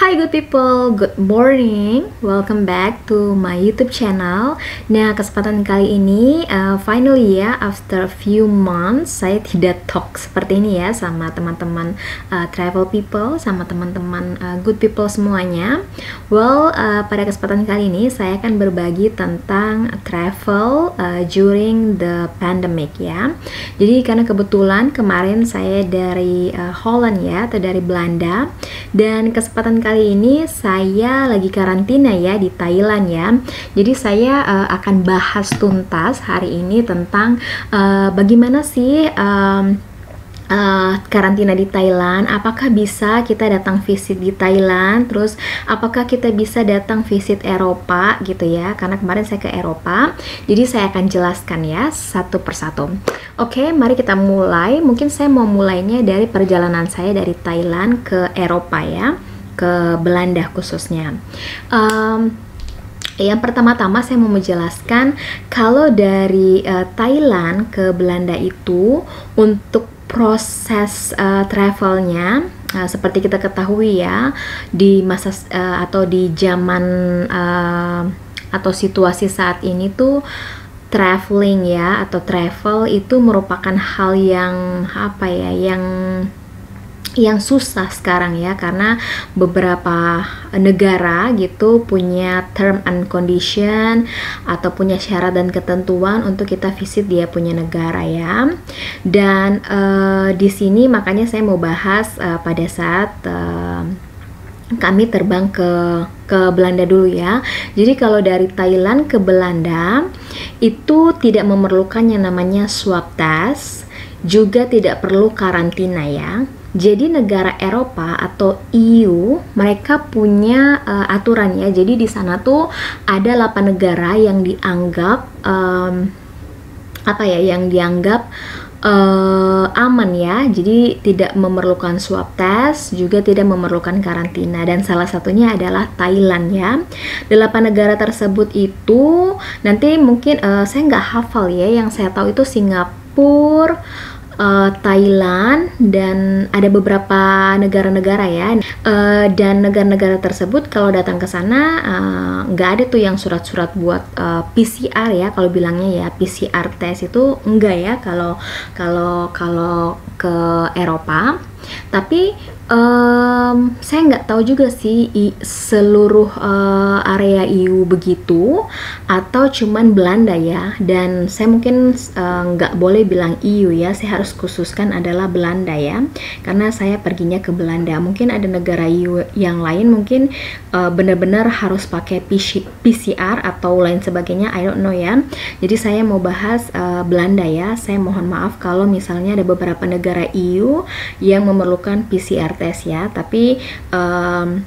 Hi good people, good morning. Welcome back to my YouTube channel. Nah, kesempatan kali ini finally ya, after a few months saya tidak talk seperti ini ya sama teman-teman travel people, sama teman-teman good people semuanya. Well, pada kesempatan kali ini saya akan berbagi tentang travel during the pandemic ya. Jadi karena kebetulan kemarin saya dari Holland ya, atau dari Belanda, dan kesempatan kali ini saya lagi karantina ya di Thailand ya. Jadi saya akan bahas tuntas hari ini tentang bagaimana sih karantina di Thailand. Apakah bisa kita datang visit di Thailand, terus apakah kita bisa datang visit Eropa gitu ya, karena kemarin saya ke Eropa. Jadi saya akan jelaskan ya satu persatu. Oke, mari kita mulai. Mungkin saya mau mulainya dari perjalanan saya dari Thailand ke Eropa ya, ke Belanda khususnya. Yang pertama-tama saya mau menjelaskan kalau dari Thailand ke Belanda itu untuk proses travelnya, seperti kita ketahui ya, di masa atau di zaman atau situasi saat ini tuh traveling ya, atau travel itu merupakan hal yang apa ya, yang susah sekarang ya, karena beberapa negara gitu punya term and condition atau punya syarat dan ketentuan untuk kita visit dia punya negara ya. Dan di sini makanya saya mau bahas pada saat kami terbang ke Belanda dulu ya. Jadi kalau dari Thailand ke Belanda itu tidak memerlukan yang namanya swab test, juga tidak perlu karantina ya. Jadi negara Eropa atau EU mereka punya aturan ya. Jadi di sana tuh ada 8 negara yang dianggap aman ya. Jadi tidak memerlukan swab test, juga tidak memerlukan karantina, dan salah satunya adalah Thailand ya. 8 negara tersebut itu nanti mungkin saya nggak hafal ya. Yang saya tahu itu Singapura, Thailand, dan ada beberapa negara-negara ya. Dan negara-negara tersebut kalau datang ke sana nggak ada tuh yang surat-surat buat PCR ya, kalau bilangnya ya PCR test itu enggak ya kalau ke Eropa. Tapi saya nggak tahu juga sih seluruh area EU begitu atau cuman Belanda ya. Dan saya mungkin nggak boleh bilang EU ya, saya harus khususkan adalah Belanda ya, karena saya perginya ke Belanda. Mungkin ada negara EU yang lain mungkin benar-benar harus pakai PCR atau lain sebagainya, I don't know ya. Jadi saya mau bahas Belanda ya. Saya mohon maaf kalau misalnya ada beberapa negara EU yang memerlukan PCR test ya, tapi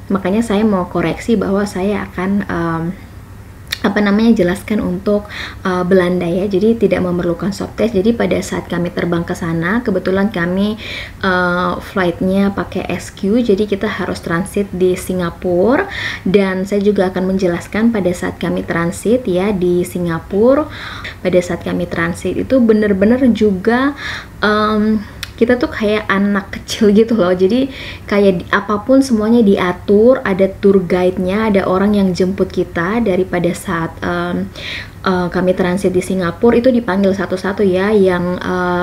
makanya saya mau koreksi bahwa saya akan jelaskan untuk Belanda ya. Jadi tidak memerlukan swab test. Jadi pada saat kami terbang ke sana, kebetulan kami flightnya pakai SQ, jadi kita harus transit di Singapura. Dan saya juga akan menjelaskan pada saat kami transit ya di Singapura, pada saat kami transit itu benar-benar juga kita tuh kayak anak kecil gitu loh. Jadi kayak apapun semuanya diatur, ada tour guide-nya, ada orang yang jemput kita. Daripada saat kami transit di Singapura itu dipanggil satu-satu ya, yang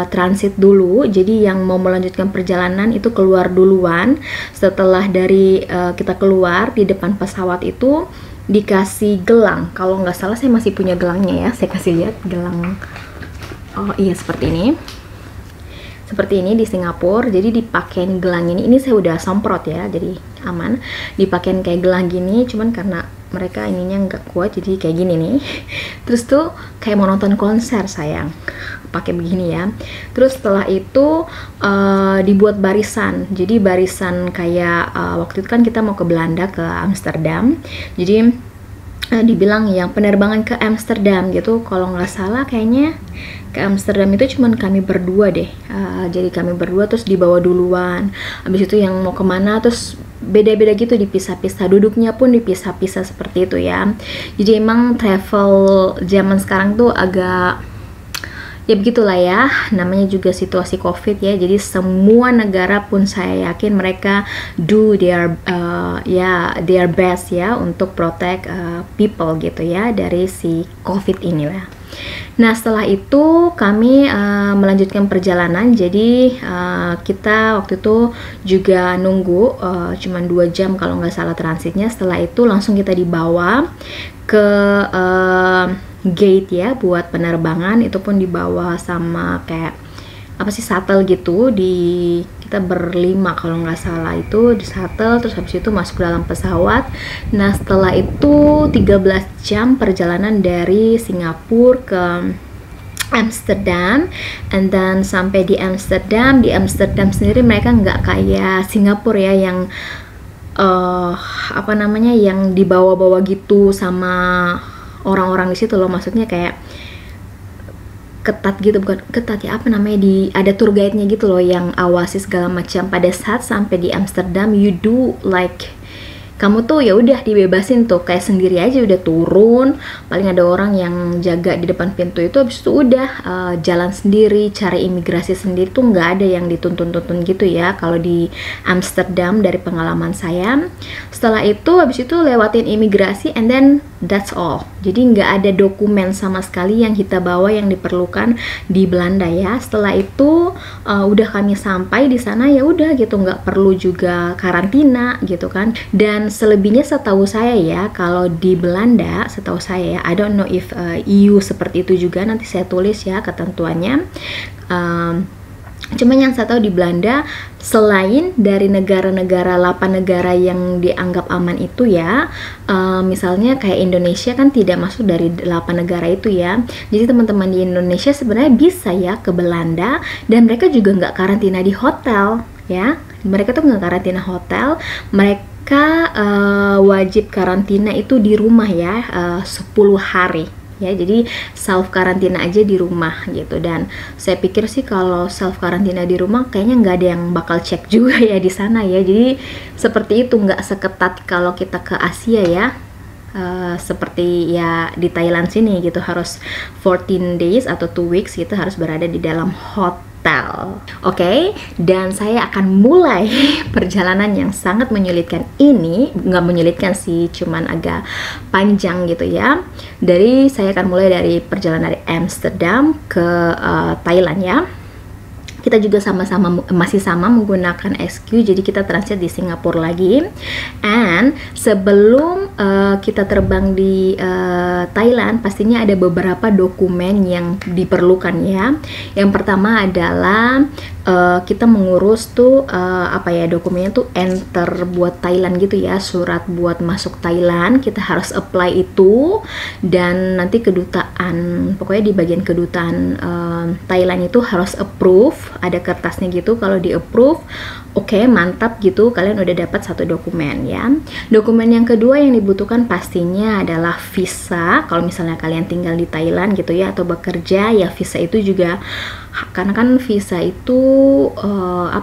transit dulu. Jadi yang mau melanjutkan perjalanan itu keluar duluan. Setelah dari kita keluar, di depan pesawat itu dikasih gelang. Kalau nggak salah saya masih punya gelangnya ya, saya kasih lihat gelang. Oh iya, seperti ini di Singapura. Jadi dipakein gelang ini saya udah semprot ya, jadi aman. Dipakein kayak gelang gini, cuman karena mereka ininya nggak kuat jadi kayak gini nih. Terus tuh kayak mau nonton konser sayang, pakai begini ya. Terus setelah itu dibuat barisan. Jadi barisan kayak waktu itu kan kita mau ke Belanda, ke Amsterdam. Jadi dibilang yang penerbangan ke Amsterdam gitu, kalau nggak salah kayaknya ke Amsterdam itu cuman kami berdua deh. Jadi kami berdua terus dibawa duluan. Habis itu yang mau kemana terus beda-beda gitu, dipisah-pisah, duduknya pun dipisah-pisah seperti itu ya. Jadi emang travel zaman sekarang tuh agak ya begitulah ya, namanya juga situasi COVID ya. Jadi semua negara pun saya yakin mereka do their best ya untuk protect people gitu ya dari si COVID inilah. Nah setelah itu kami melanjutkan perjalanan. Jadi kita waktu itu juga nunggu cuman 2 jam kalau nggak salah transitnya. Setelah itu langsung kita dibawa ke gate ya buat penerbangan. Itu pun dibawa sama kayak apa sih, shuttle gitu. Kita berlima kalau nggak salah itu di shuttle, terus habis itu masuk dalam pesawat. Nah setelah itu 13 jam perjalanan dari Singapura ke Amsterdam, and then sampai di Amsterdam sendiri mereka nggak kayak Singapura ya yang yang dibawa-bawa gitu sama orang-orang di situ loh. Maksudnya kayak ketat gitu, bukan ketat ya, ada tour guide-nya gitu loh yang awasi segala macam. Pada saat sampai di Amsterdam, you do like kamu tuh ya udah dibebasin tuh kayak sendiri aja, udah turun, paling ada orang yang jaga di depan pintu itu, habis itu udah jalan sendiri, cari imigrasi sendiri, tuh nggak ada yang dituntun-tuntun gitu ya kalau di Amsterdam dari pengalaman saya. Setelah itu habis itu lewatin imigrasi and then that's all. Jadi nggak ada dokumen sama sekali yang kita bawa yang diperlukan di Belanda ya. Setelah itu udah kami sampai di sana, ya udah gitu, nggak perlu juga karantina gitu kan. Dan selebihnya setahu saya ya, kalau di Belanda setahu saya ya, I don't know if EU seperti itu juga, nanti saya tulis ya ketentuannya. Cuma yang saya tahu di Belanda, selain dari negara-negara 8 negara yang dianggap aman itu ya, misalnya kayak Indonesia kan tidak masuk dari 8 negara itu ya. Jadi teman-teman di Indonesia sebenarnya bisa ya ke Belanda, dan mereka juga nggak karantina di hotel ya. Mereka tuh nggak karantina hotel, mereka wajib karantina itu di rumah ya, 10 hari. Ya, jadi self karantina aja di rumah gitu. Dan saya pikir sih kalau self karantina di rumah kayaknya nggak ada yang bakal cek juga ya di sana ya. Jadi seperti itu, nggak seketat kalau kita ke Asia ya. Seperti ya di Thailand sini gitu, harus 14 days atau 2 weeks gitu harus berada di dalam hotel. Oke, dan saya akan mulai perjalanan yang sangat menyulitkan ini. Nggak menyulitkan sih, cuman agak panjang gitu ya. Saya akan mulai dari perjalanan dari Amsterdam ke Thailand ya. Kita juga masih sama menggunakan SQ, jadi kita transit di Singapura lagi. And sebelum kita terbang di Thailand, pastinya ada beberapa dokumen yang diperlukan ya. Yang pertama adalah kita mengurus tuh dokumennya tuh enter buat Thailand gitu ya, surat buat masuk Thailand. Kita harus apply itu, dan nanti kedutaan, pokoknya di bagian kedutaan Thailand itu harus approve, ada kertasnya gitu. Kalau di approve, oke, mantap gitu, kalian udah dapat satu dokumen ya. Dokumen yang kedua yang dibutuhkan pastinya adalah visa. Kalau misalnya kalian tinggal di Thailand gitu ya, atau bekerja ya, visa itu juga, karena kan visa itu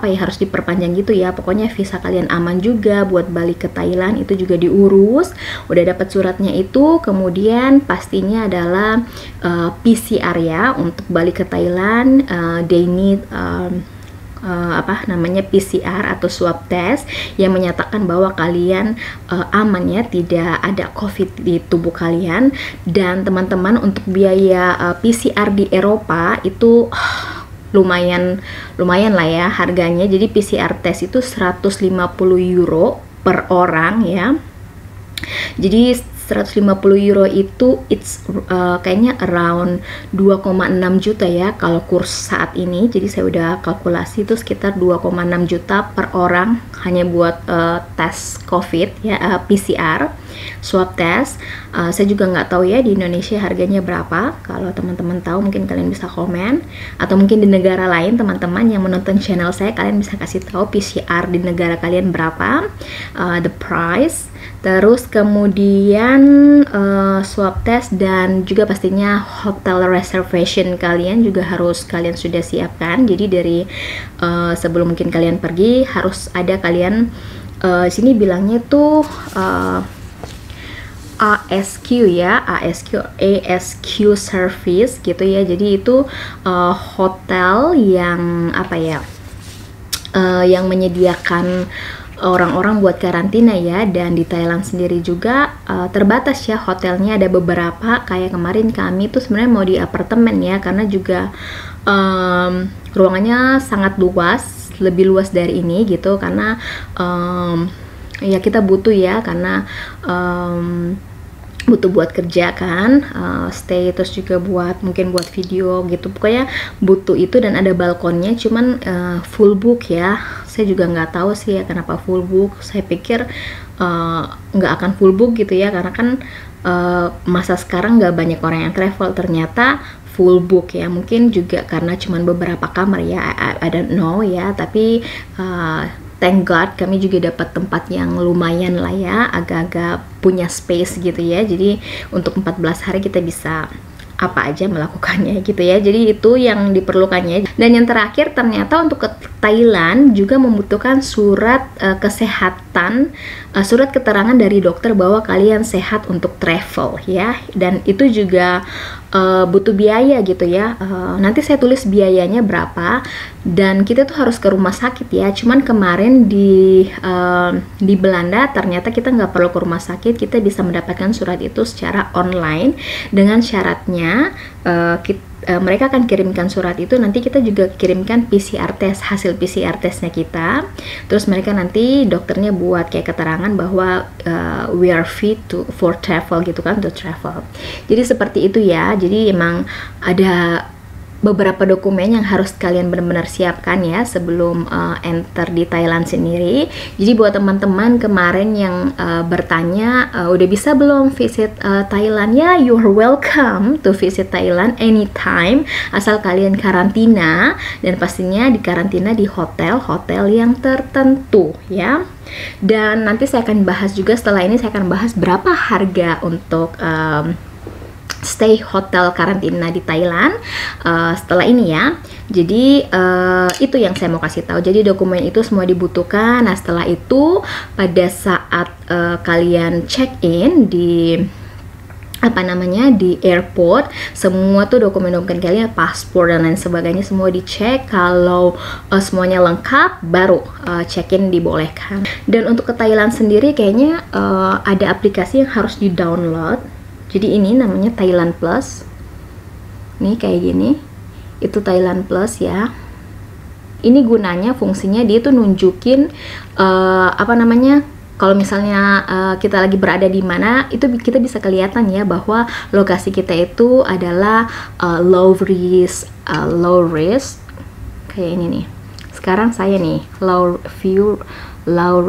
harus diperpanjang gitu ya. Pokoknya visa kalian aman juga buat balik ke Thailand, itu juga diurus. Udah dapat suratnya itu. Kemudian pastinya adalah PCR ya, untuk balik ke Thailand. They need PCR atau swab test yang menyatakan bahwa kalian aman ya, tidak ada COVID di tubuh kalian. Dan teman-teman, untuk biaya PCR di Eropa itu lumayan lah ya harganya. Jadi PCR test itu 150 euro per orang ya. Jadi 150 euro itu kayaknya around 2,6 juta ya kalau kurs saat ini. Jadi saya udah kalkulasi itu sekitar 2,6 juta per orang hanya buat tes COVID ya, PCR swab test. Saya juga nggak tahu ya di Indonesia harganya berapa. Kalau teman-teman tahu mungkin kalian bisa komen, atau mungkin di negara lain teman-teman yang menonton channel saya, kalian bisa kasih tahu PCR di negara kalian berapa, the price. Terus kemudian swab test, dan juga pastinya hotel reservation kalian juga harus kalian sudah siapkan. Jadi dari sebelum mungkin kalian pergi harus ada kalian sini bilangnya tuh ASQ ya, ASQ service gitu ya. Jadi itu hotel yang apa ya, yang menyediakan orang-orang buat karantina ya. Dan di Thailand sendiri juga terbatas ya hotelnya, ada beberapa. Kayak kemarin kami tuh sebenarnya mau di apartemen ya, karena juga ruangannya sangat luas, lebih luas dari ini gitu, karena ya kita butuh ya, karena butuh buat kerja kan, stay, terus juga buat mungkin buat video gitu, pokoknya butuh itu. Dan ada balkonnya, cuman full book ya. Saya juga nggak tahu sih ya kenapa full book. Saya pikir nggak akan full book gitu ya, karena kan masa sekarang nggak banyak orang yang travel, ternyata full book ya. Mungkin juga karena cuman beberapa kamar ya, I don't know ya, tapi thank God kami juga dapat tempat yang lumayan lah ya, agak-agak punya space gitu ya. Jadi untuk 14 hari kita bisa apa aja melakukannya gitu ya. Jadi itu yang diperlukannya. Dan yang terakhir, ternyata untuk ke Thailand juga membutuhkan surat kesehatan, surat keterangan dari dokter bahwa kalian sehat untuk travel ya. Dan itu juga butuh biaya gitu ya. Nanti saya tulis biayanya berapa, dan kita tuh harus ke rumah sakit ya. Cuman kemarin di Belanda ternyata kita nggak perlu ke rumah sakit, kita bisa mendapatkan surat itu secara online dengan syaratnya mereka akan kirimkan surat itu, nanti kita juga kirimkan PCR test, hasil PCR testnya kita. Terus mereka nanti dokternya buat kayak keterangan bahwa we are fit for travel gitu kan, to travel. Jadi seperti itu ya. Jadi emang ada beberapa dokumen yang harus kalian benar-benar siapkan ya sebelum enter di Thailand sendiri. Jadi buat teman-teman kemarin yang bertanya udah bisa belum visit Thailand, ya you're welcome to visit Thailand anytime, asal kalian karantina, dan pastinya di karantina di hotel-hotel yang tertentu ya. Dan nanti saya akan bahas juga, setelah ini saya akan bahas berapa harga untuk stay hotel karantina di Thailand setelah ini ya. Jadi itu yang saya mau kasih tahu. Jadi dokumen itu semua dibutuhkan. Nah setelah itu pada saat kalian check in di di airport, semua tuh dokumen-dokumen kalian, paspor dan lain sebagainya semua dicek. Kalau semuanya lengkap, baru check-in dibolehkan. Dan untuk ke Thailand sendiri kayaknya ada aplikasi yang harus di-download. Jadi ini namanya Thailand Plus. Nih kayak gini. Itu Thailand Plus ya. Ini gunanya, fungsinya dia tuh nunjukin kalau misalnya kita lagi berada di mana, itu kita bisa kelihatan ya bahwa lokasi kita itu adalah low risk kayak ini nih. Sekarang saya nih low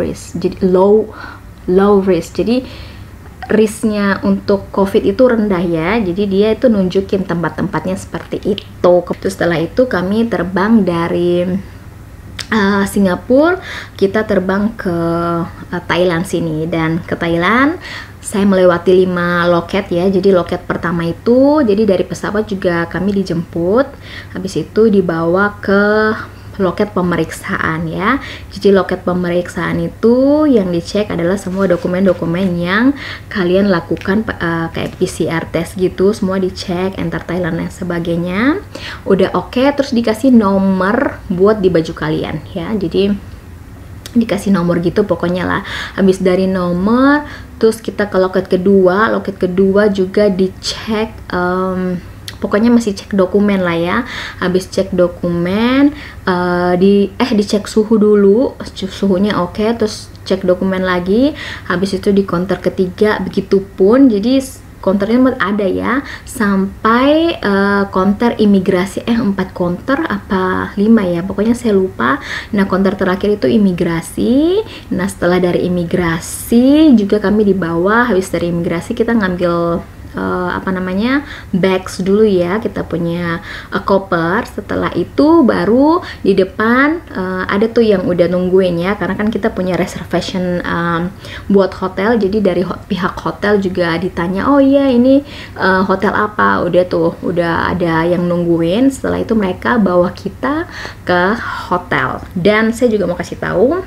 risk. Jadi low risk. Jadi risknya untuk COVID itu rendah ya. Jadi dia itu nunjukin tempat-tempatnya seperti itu. Terus setelah itu kami terbang dari Singapura, kita terbang ke Thailand sini. Dan ke Thailand saya melewati 5 loket ya. Jadi loket pertama itu, jadi dari pesawat juga kami dijemput, habis itu dibawa ke loket pemeriksaan ya. Jadi loket pemeriksaan itu yang dicek adalah semua dokumen-dokumen yang kalian lakukan, kayak PCR test gitu, semua dicek, enter Thailand dan sebagainya. Udah oke, terus dikasih nomor buat di baju kalian ya. Jadi dikasih nomor gitu pokoknya lah. Habis dari nomor, terus kita ke loket kedua. Loket kedua juga dicek, pokoknya masih cek dokumen lah ya. Habis cek dokumen, dicek suhu dulu, suhunya oke, terus cek dokumen lagi. Habis itu di counter ketiga begitupun. Jadi counternya ada ya, sampai counter imigrasi, 4 counter apa 5 ya, pokoknya saya lupa. Nah counter terakhir itu imigrasi. Nah setelah dari imigrasi juga kami dibawa. Habis dari imigrasi kita ngambil bags dulu ya, kita punya koper. Setelah itu baru di depan ada tuh yang udah nungguin ya, karena kan kita punya reservation buat hotel. Jadi dari pihak hotel juga ditanya, oh iya ini hotel apa, udah ada yang nungguin. Setelah itu mereka bawa kita ke hotel. Dan saya juga mau kasih tahu,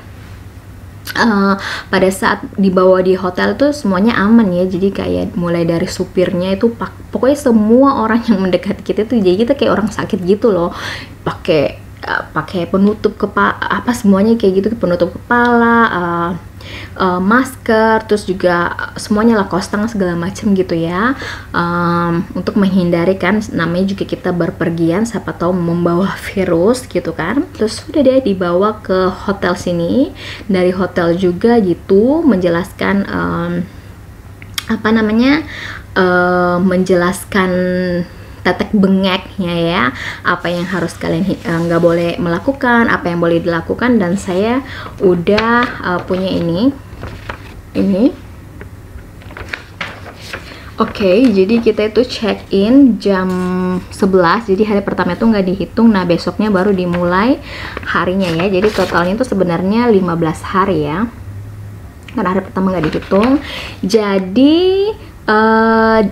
pada saat dibawa di hotel tuh semuanya aman ya, jadi kayak mulai dari supirnya itu pokoknya semua orang yang mendekati kita tuh jadi kita kayak orang sakit gitu loh, pakai penutup kepala apa semuanya kayak gitu, penutup kepala, masker, terus juga semuanya lah kaos tangan segala macam gitu ya, untuk menghindari kan namanya juga kita berpergian siapa tahu membawa virus gitu kan. Terus udah deh dibawa ke hotel sini, dari hotel juga gitu menjelaskan apa namanya, menjelaskan tetek bengeknya ya, apa yang harus kalian nggak boleh melakukan, apa yang boleh dilakukan, dan saya udah punya ini. Oke, jadi kita itu check in jam 11, jadi hari pertama itu nggak dihitung, nah besoknya baru dimulai harinya ya, jadi totalnya itu sebenarnya 15 hari ya, karena hari pertama nggak dihitung. Jadi 6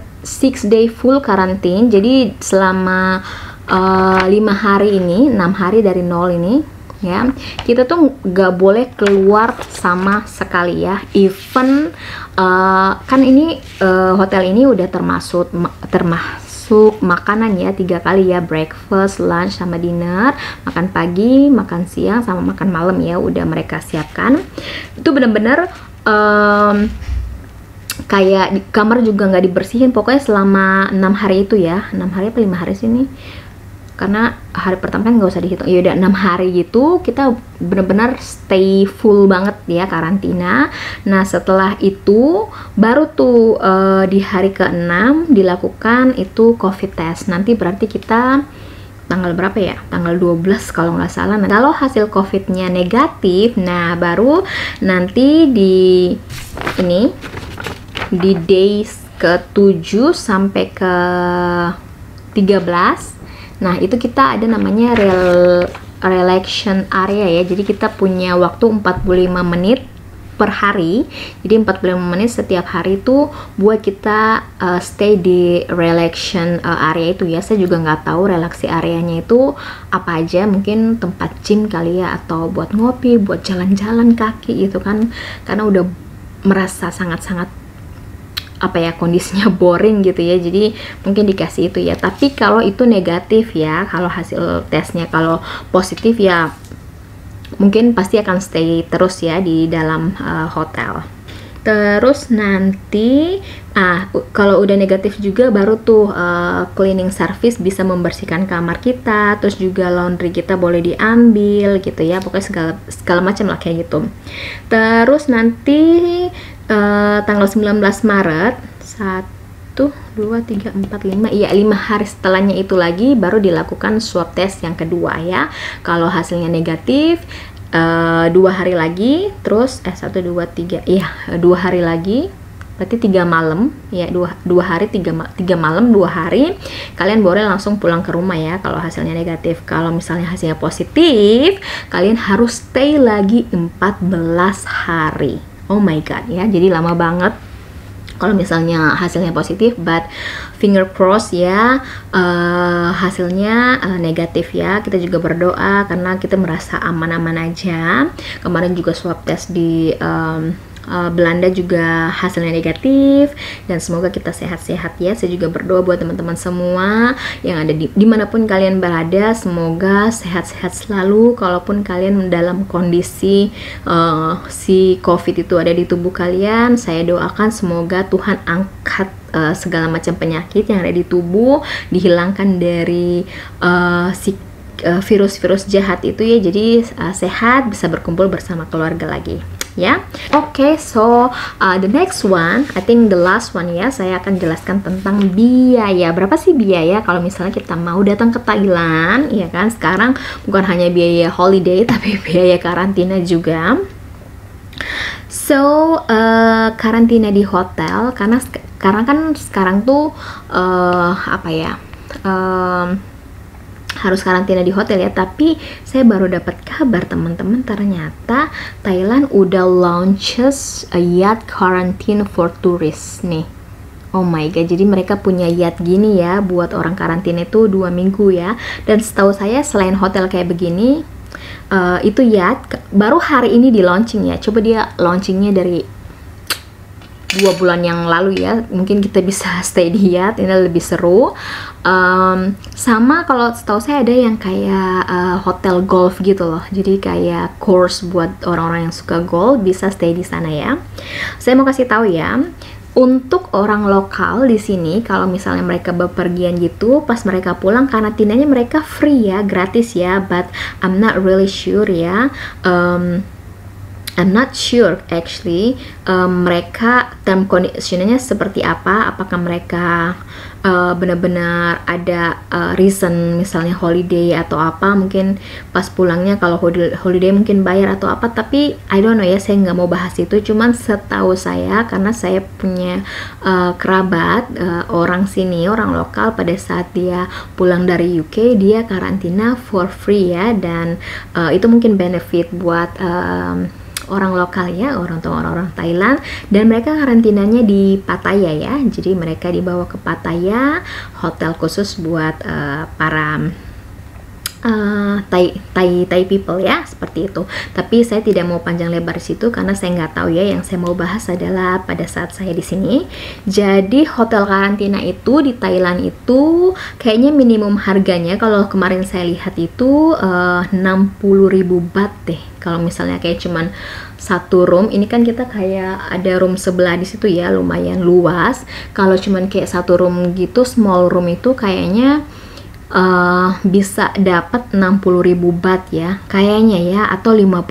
day full karantin, jadi selama 5 hari ini, 6 hari dari 0 ini ya, kita tuh nggak boleh keluar sama sekali ya. Even kan ini hotel ini udah termasuk makanan ya 3 kali ya, breakfast, lunch, sama dinner, makan pagi, makan siang, sama makan malam ya, udah mereka siapkan. Itu bener-bener kayak di kamar juga nggak dibersihin pokoknya selama 6 hari itu ya, 6 hari apa 5 hari sini, karena hari pertama kan nggak usah dihitung ya, udah 6 hari gitu kita bener-bener stay full banget ya karantina. Nah setelah itu baru tuh di hari ke-6 dilakukan itu COVID test, nanti berarti kita tanggal berapa ya, tanggal 12 kalau nggak salah. Nah kalau hasil COVID-nya negatif, nah baru nanti di days ke-7 sampai ke-13, nah itu kita ada namanya relaxation area ya, jadi kita punya waktu 45 menit per hari, jadi 45 menit setiap hari itu buat kita stay di relaxation area itu ya. Saya juga nggak tahu relaksi areanya itu apa aja, mungkin tempat gym kali ya, atau buat ngopi, buat jalan-jalan kaki gitu kan, karena udah merasa sangat-sangat apa ya, kondisinya boring gitu ya, jadi mungkin dikasih itu ya. Tapi kalau itu negatif ya, kalau hasil tesnya kalau positif ya mungkin pasti akan stay terus ya di dalam hotel. Terus nanti kalau udah negatif juga baru tuh cleaning service bisa membersihkan kamar kita, terus juga laundry kita boleh diambil gitu ya, pokoknya segala macam lah kayak gitu. Terus nanti tanggal 19 Maret 1, 2, 3, 4, 5 iya 5 hari setelahnya itu lagi baru dilakukan swab test yang kedua ya. Kalau hasilnya negatif 2 hari lagi, terus 1, 2, 3 iya 2 hari lagi, berarti 3 malam ya, 2 hari 3 malam 2 hari kalian boleh langsung pulang ke rumah ya kalau hasilnya negatif. Kalau misalnya hasilnya positif, kalian harus stay lagi 14 hari. Oh my god ya, jadi lama banget kalau misalnya hasilnya positif, but finger cross ya hasilnya negatif ya. Kita juga berdoa karena kita merasa aman-aman aja. Kemarin juga swab test di Belanda juga hasilnya negatif, dan semoga kita sehat-sehat ya. Saya juga berdoa buat teman-teman semua yang ada dimanapun kalian berada, semoga sehat-sehat selalu. Kalaupun kalian dalam kondisi si COVID itu ada di tubuh kalian, saya doakan semoga Tuhan angkat segala macam penyakit yang ada di tubuh, dihilangkan dari si virus-virus jahat itu ya. Jadi sehat, bisa berkumpul bersama keluarga lagi ya. Oke, so the next one, I think the last one ya, saya akan jelaskan tentang biaya. Berapa sih biaya kalau misalnya kita mau datang ke Thailand ya kan? Sekarang bukan hanya biaya holiday tapi biaya karantina juga. So karantina di hotel, karena sekarang tuh apa ya, harus karantina di hotel ya. Tapi saya baru dapat kabar teman-teman, ternyata Thailand udah launches a yacht quarantine for tourists nih. Oh my god, jadi mereka punya yacht gini ya buat orang karantina itu 2 minggu ya. Dan setahu saya selain hotel kayak begini, Itu ya baru hari ini di launching ya. Coba dia launchingnya dari 2 bulan yang lalu ya, mungkin kita bisa stay di Hyatt, ini lebih seru. Sama kalau setahu saya ada yang kayak hotel golf gitu loh, jadi kayak course buat orang-orang yang suka golf, bisa stay di sana ya. Saya mau kasih tahu ya, untuk orang lokal di sini, kalau misalnya mereka bepergian gitu, pas mereka pulang karantinanya mereka free ya, gratis ya, but I'm not really sure ya. I'm not sure actually mereka term conditionnya seperti apa, apakah mereka benar-benar ada reason, misalnya holiday atau apa, mungkin pas pulangnya kalau holiday mungkin bayar atau apa, tapi I don't know ya, saya nggak mau bahas itu. Cuman setahu saya, karena saya punya kerabat orang sini, orang lokal, pada saat dia pulang dari UK dia karantina for free ya, dan itu mungkin benefit buat orang lokal ya, orang Thailand, dan mereka karantinanya di Pattaya ya, jadi mereka dibawa ke Pattaya, hotel khusus buat para Thai people ya, seperti itu. Tapi saya tidak mau panjang lebar di situ karena saya nggak tahu ya. Yang saya mau bahas adalah pada saat saya di sini. Jadi hotel karantina itu di Thailand itu kayaknya minimum harganya, kalau kemarin saya lihat itu 60.000 baht deh. Kalau misalnya kayak cuman satu room, ini kan kita kayak ada room sebelah di situ ya, lumayan luas. Kalau cuman kayak satu room gitu, small room itu kayaknya bisa dapat 60.000 baht ya kayaknya ya, atau 50.000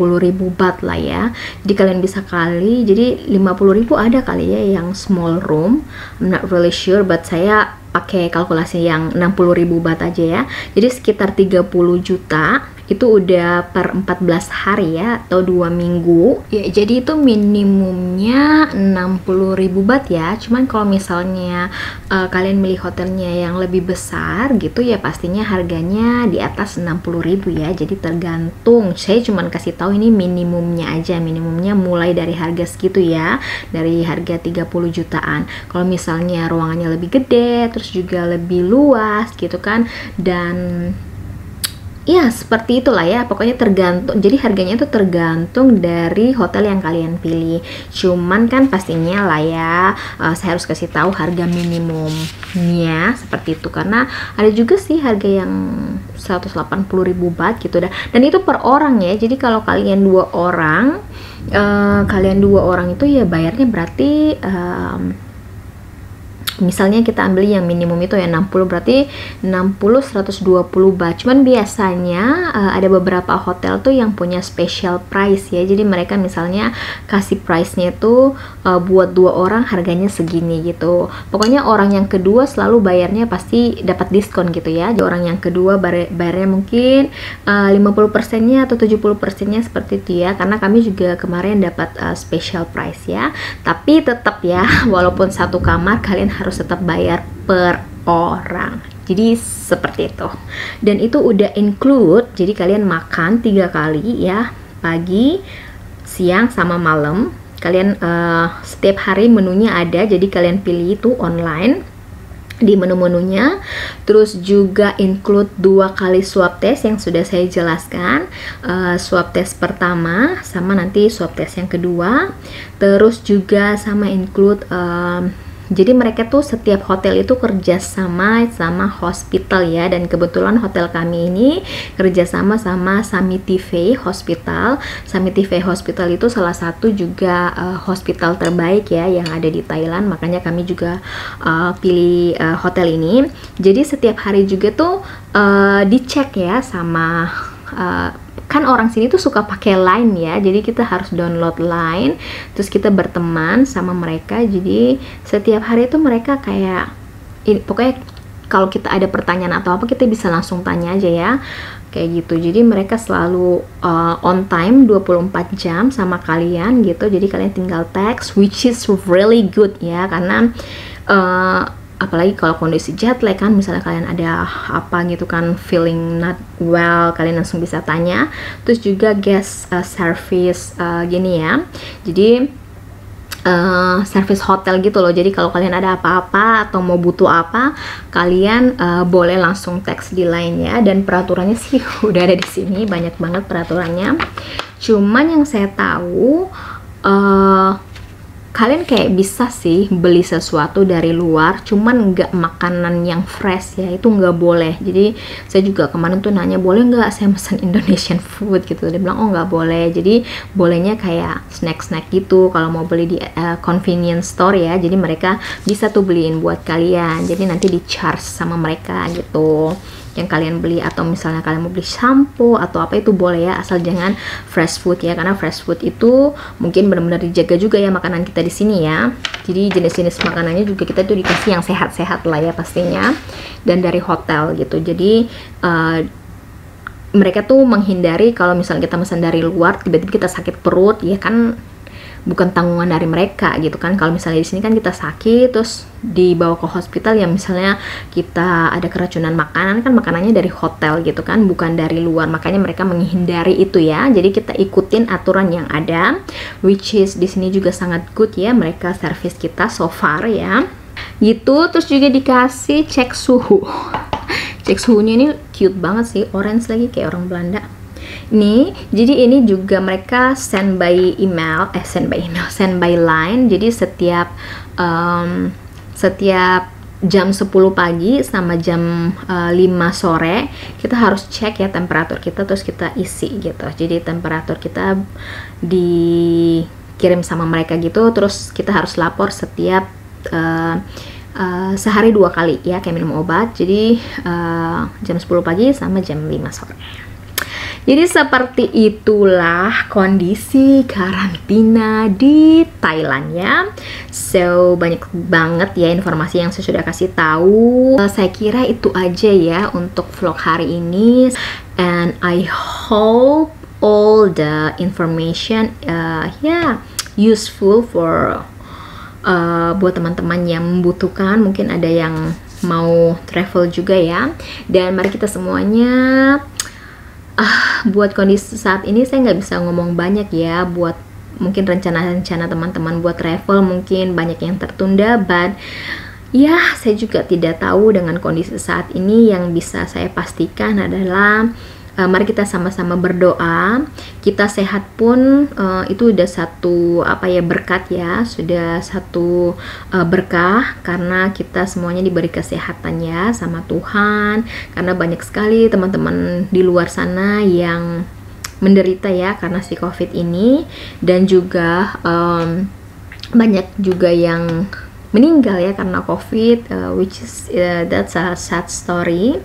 baht lah ya. Jadi kalian bisa kali, jadi 50.000 ada kali ya yang small room, I'm not really sure, but saya pakai kalkulasi yang 60.000 baht aja ya. Jadi sekitar 30 juta itu udah per 14 hari ya, atau 2 minggu ya. Jadi itu minimumnya 60.000 baht ya. Cuman kalau misalnya kalian milih hotelnya yang lebih besar gitu ya, pastinya harganya di atas 60.000 ya. Jadi tergantung, saya cuman kasih tahu ini minimumnya aja, minimumnya mulai dari harga segitu ya, dari harga 30 jutaan. Kalau misalnya ruangannya lebih gede, terus juga lebih luas gitu kan, dan ya seperti itulah ya, pokoknya tergantung. Jadi harganya itu tergantung dari hotel yang kalian pilih. Cuman kan pastinya lah ya, saya harus kasih tahu harga minimumnya seperti itu, karena ada juga sih harga yang 180.000 baht gitu dah. Dan itu per orang ya. Jadi kalau kalian 2 orang, itu ya bayarnya berarti misalnya kita ambil yang minimum itu ya 60, berarti 60 120 baht. Cuman biasanya ada beberapa hotel tuh yang punya special price ya. Jadi mereka misalnya kasih price-nya itu buat 2 orang harganya segini gitu. Pokoknya orang yang kedua selalu bayarnya pasti dapat diskon gitu ya. Jadi orang yang kedua bayarnya mungkin 50%-nya atau 70%-nya seperti itu ya. Karena kami juga kemarin dapat special price ya. Tapi tetap ya, walaupun satu kamar kalian harus tetap bayar per orang. Jadi seperti itu. Dan itu udah include, jadi kalian makan 3 kali ya, pagi, siang, sama malam. Kalian setiap hari menunya ada, jadi kalian pilih itu online di menu-menunya. Terus juga include 2 kali swab test yang sudah saya jelaskan, swab test pertama sama nanti swab test yang kedua. Terus juga sama include jadi mereka tuh setiap hotel itu kerjasama sama hospital ya, dan kebetulan hotel kami ini kerjasama sama Samitivay Hospital. Samitivay Hospital itu salah satu juga hospital terbaik ya yang ada di Thailand, makanya kami juga pilih hotel ini. Jadi setiap hari juga tuh dicek ya sama kan orang sini tuh suka pakai Line ya, jadi kita harus download Line, terus kita berteman sama mereka. Jadi setiap hari itu mereka kayak pokoknya kalau kita ada pertanyaan atau apa, kita bisa langsung tanya aja ya, kayak gitu. Jadi mereka selalu on time 24 jam sama kalian gitu, jadi kalian tinggal text, which is really good ya, karena apalagi kalau kondisi jet lag kan, misalnya kalian ada apa gitu kan, feeling not well, kalian langsung bisa tanya. Terus juga guest service gini ya, jadi service hotel gitu loh. Jadi kalau kalian ada apa-apa atau mau butuh apa, kalian boleh langsung teks di line ya. Dan peraturannya sih udah ada di sini, banyak banget peraturannya. Cuman yang saya tahu, kalian kayak bisa sih beli sesuatu dari luar, cuman nggak makanan yang fresh ya, itu nggak boleh. Jadi saya juga kemarin tuh nanya, boleh nggak saya pesan Indonesian food gitu. Dia bilang, oh nggak boleh. Jadi bolehnya kayak snack-snack gitu kalau mau beli di convenience store ya. Jadi mereka bisa tuh beliin buat kalian, jadi nanti di charge sama mereka gitu yang kalian beli. Atau misalnya kalian mau beli shampoo atau apa, itu boleh ya, asal jangan fresh food ya, karena fresh food itu mungkin benar-benar dijaga juga ya makanan kita di sini ya. Jadi jenis-jenis makanannya juga kita tuh dikasih yang sehat-sehat lah ya pastinya, dan dari hotel gitu. Jadi mereka tuh menghindari kalau misalnya kita pesan dari luar tiba-tiba kita sakit perut ya kan, bukan tanggungan dari mereka gitu kan. Kalau misalnya di sini kan kita sakit terus dibawa ke hospital, yang misalnya kita ada keracunan makanan kan, makanannya dari hotel gitu kan, bukan dari luar. Makanya mereka menghindari itu ya. Jadi kita ikutin aturan yang ada, which is di sini juga sangat good ya, mereka service kita so far ya gitu. Terus juga dikasih cek suhu. Cek suhunya ini cute banget sih, orange lagi kayak orang Belanda nih. Jadi ini juga mereka send by line. Jadi setiap jam 10 pagi sama jam 5 sore kita harus cek ya temperatur kita, terus kita isi gitu. Jadi temperatur kita dikirim sama mereka gitu, terus kita harus lapor setiap sehari 2 kali ya, kayak minum obat. Jadi jam 10 pagi sama jam 5 sore. Jadi seperti itulah kondisi karantina di Thailand ya. So banyak banget ya informasi yang saya sudah kasih tahu. Saya kira itu aja ya untuk vlog hari ini. And I hope all the information useful for buat teman-teman yang membutuhkan. Mungkin ada yang mau travel juga ya. Dan mari kita semuanya, buat kondisi saat ini saya nggak bisa ngomong banyak ya. Buat mungkin rencana-rencana teman-teman buat travel mungkin banyak yang tertunda, but ya saya juga tidak tahu. Dengan kondisi saat ini yang bisa saya pastikan adalah mari kita sama-sama berdoa. Kita sehat pun itu udah satu berkat ya, sudah satu berkah, karena kita semuanya diberi kesehatan ya sama Tuhan. Karena banyak sekali teman-teman di luar sana yang menderita ya karena si COVID ini, dan juga banyak juga yang meninggal ya karena COVID, which is that's a sad story.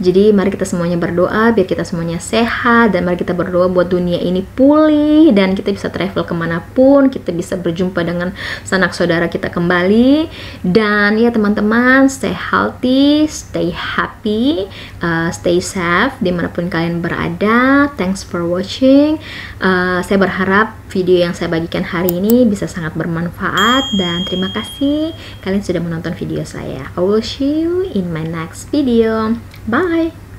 Jadi mari kita semuanya berdoa biar kita semuanya sehat, dan mari kita berdoa buat dunia ini pulih dan kita bisa travel kemanapun, kita bisa berjumpa dengan sanak saudara kita kembali. Dan ya teman-teman, stay healthy, stay happy, stay safe dimanapun kalian berada. Thanks for watching. Saya berharap video yang saya bagikan hari ini bisa sangat bermanfaat, dan terima kasih kalian sudah menonton video saya. I will see you in my next video. Bye.